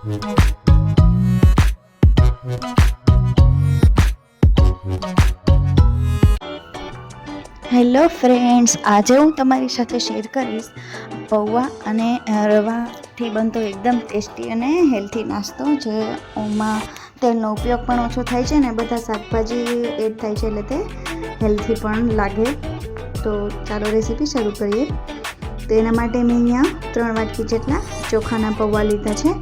Hello friends, આજે હું તમારી સાથે શેર કરીશ પૌવા અને રવાથી બનતો એકદમ ટેસ્ટી અને હેલ્થી નાસ્તો, જેમાં તેલનો ઉપયોગ પણ ઓછો થાય છે અને બધા શાકભાજી એડ થાય છે, એટલે તે હેલ્થી પણ લાગે. તો ચાલો રેસીપી શરૂ કરીએ. તો એના માટે મેં અહીંયા 3 વાટકી જેટલા ચોખાના પૌવા લીધા છે,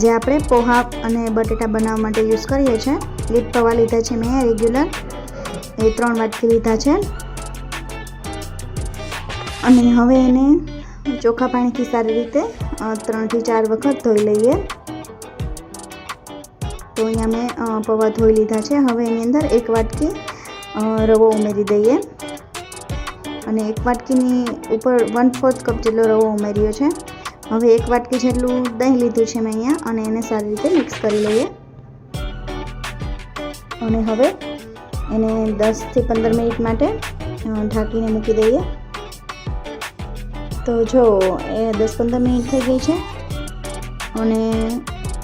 જે આપણે પોહા અને બટેટા બનાવવા માટે યુઝ કરીએ છીએ. એ પૌવા લીધા છે મેં રેગ્યુલર, એ 3 વાટકી લીધા છે. અને હવે એને ચોખ્ખા પાણીથી સારી રીતે 3 થી 4 વખત ધોઈ લઈએ. તો અહીંયા મેં પૌવા ધોઈ લીધા છે. હવે એની અંદર 1 વાટકી રવો ઉમેરી દઈએ અને 1 વાટકીની ઉપર 1/4 કપ જેટલો રવો ઉમેર્યો છે. હવે 1 વાટકી જેટલું દહીં લીધું છે મેં અહીંયા, અને એને સારી રીતે મિક્સ કરી લઈએ. અને હવે એને 10 થી 15 મિનિટ માટે ઢાંકીને મૂકી દઈએ. તો જો એ 10-15 મિનિટ થઈ ગઈ છે અને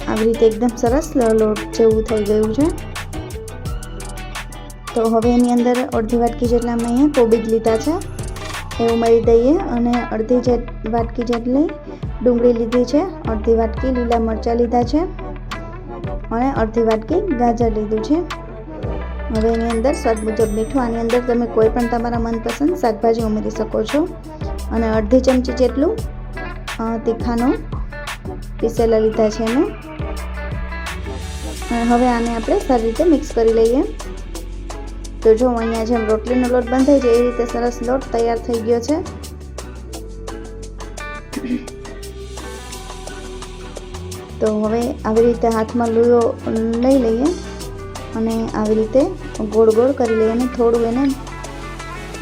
આવી રીતે એકદમ સરસ લોટ જેવું થઈ ગયું છે. તો હવે એની અંદર અડધી વાટકી જેટલા મેં અહીંયા કોબીજ લીધા છે, એ ઉમેરી દઈએ. અને અડધી વાટકી જેટલી ડુંગળી લીધી છે, અડધી વાટકી લીલા મરચાં લીધા છે અને અડધી વાટકી ગાજર લીધું છે. હવે એની અંદર સ્વાદ મુજબ મીઠું, આની અંદર તમે કોઈ પણ તમારા મનપસંદ શાકભાજી ઉમેરી શકો છો. અને અડધી ચમચી જેટલું તીખાનું પીસેલા લીધા છે મેં. હવે આને આપણે સારી રીતે મિક્સ કરી લઈએ. તો જો અહીંયા જેમ રોટલીનો લોટ બંધાઈ જાય એ રીતે સરસ લોટ તૈયાર થઈ ગયો છે. તો હવે આવી રીતે હાથમાં લુયો લઈ લઈએ અને આવી રીતે ગોળ ગોળ કરી લઈએ. અને થોડું એને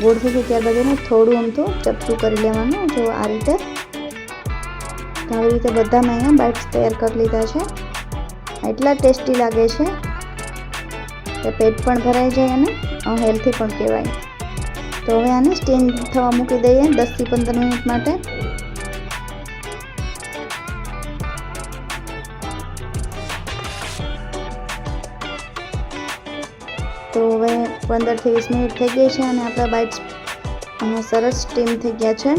ગોળ થઈ જાય ત્યારબાદ એને થોડું આમથું ચપટું કરી લેવાનું. જો આ રીતે. તો આવી રીતે બધા મેં અહીંયા બાઇટ્સ તૈયાર કરી લીધા છે. એટલા ટેસ્ટી લાગે છે કે પેટ પણ ભરાઈ જાય અને હેલ્થી પણ કહેવાય. તો હવે આને સ્ટીમ થવા મૂકી દઈએ 10 થી 15 મિનિટ માટે. તો હવે 15 થી 20 મિનિટ થઈ ગઈ છે અને આપણા બાઇટ્સ સરસ સ્ટીમ થઈ ગયા છે.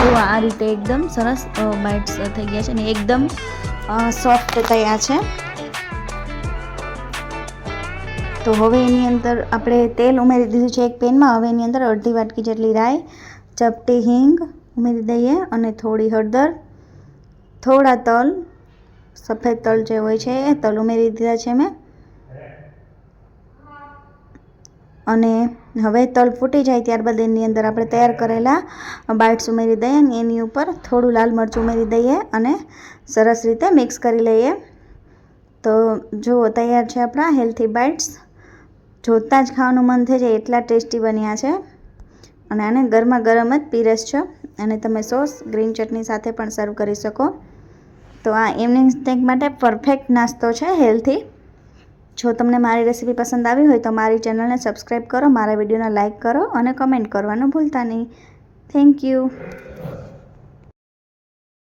જો આ રીતે એકદમ સરસ બાઇટ્સ થઈ ગયા છે અને એકદમ સોફ્ટ થયા છે. તો હવે એની અંદર આપણે તેલ ઉમેરી દીધું છે એક પેનમાં. હવે એની અંદર અડધી વાટકી જેટલી રાઈ, ચપટી હિંગ ઉમેરી દઈએ અને થોડી હળદર, થોડા તલ, સફેદ તલ જે હોય છે એ તલ ઉમેરી દીધા છે મેં. અને હવે તલ ફૂટી જાય ત્યારબાદ એની અંદર આપણે તૈયાર કરેલા બાઇટ્સ ઉમેરી દઈએ અને એની ઉપર થોડું લાલ મરચું ઉમેરી દઈએ અને સરસ રીતે મિક્સ કરી લઈએ. તો જુઓ તૈયાર છે આપણા હેલ્થી બાઇટ્સ. જોતાં જ ખાવાનું મન થઈ જાય એટલા ટેસ્ટી બન્યા છે. અને આને ગરમા ગરમ જ પીરસશો અને તમે સોસ ગ્રીન ચટણી સાથે પણ સર્વ કરી શકો. તો આ ઇવનિંગ સ્નેક માટે પરફેક્ટ નાસ્તો છે, હેલ્થી. જો તમને મારી રેસીપી પસંદ આવી હોય તો મારી ચેનલને સબસ્ક્રાઈબ કરો, મારા વિડીયોને લાઇક કરો અને કમેન્ટ કરવાનું ભૂલતા નહીં. Thank you.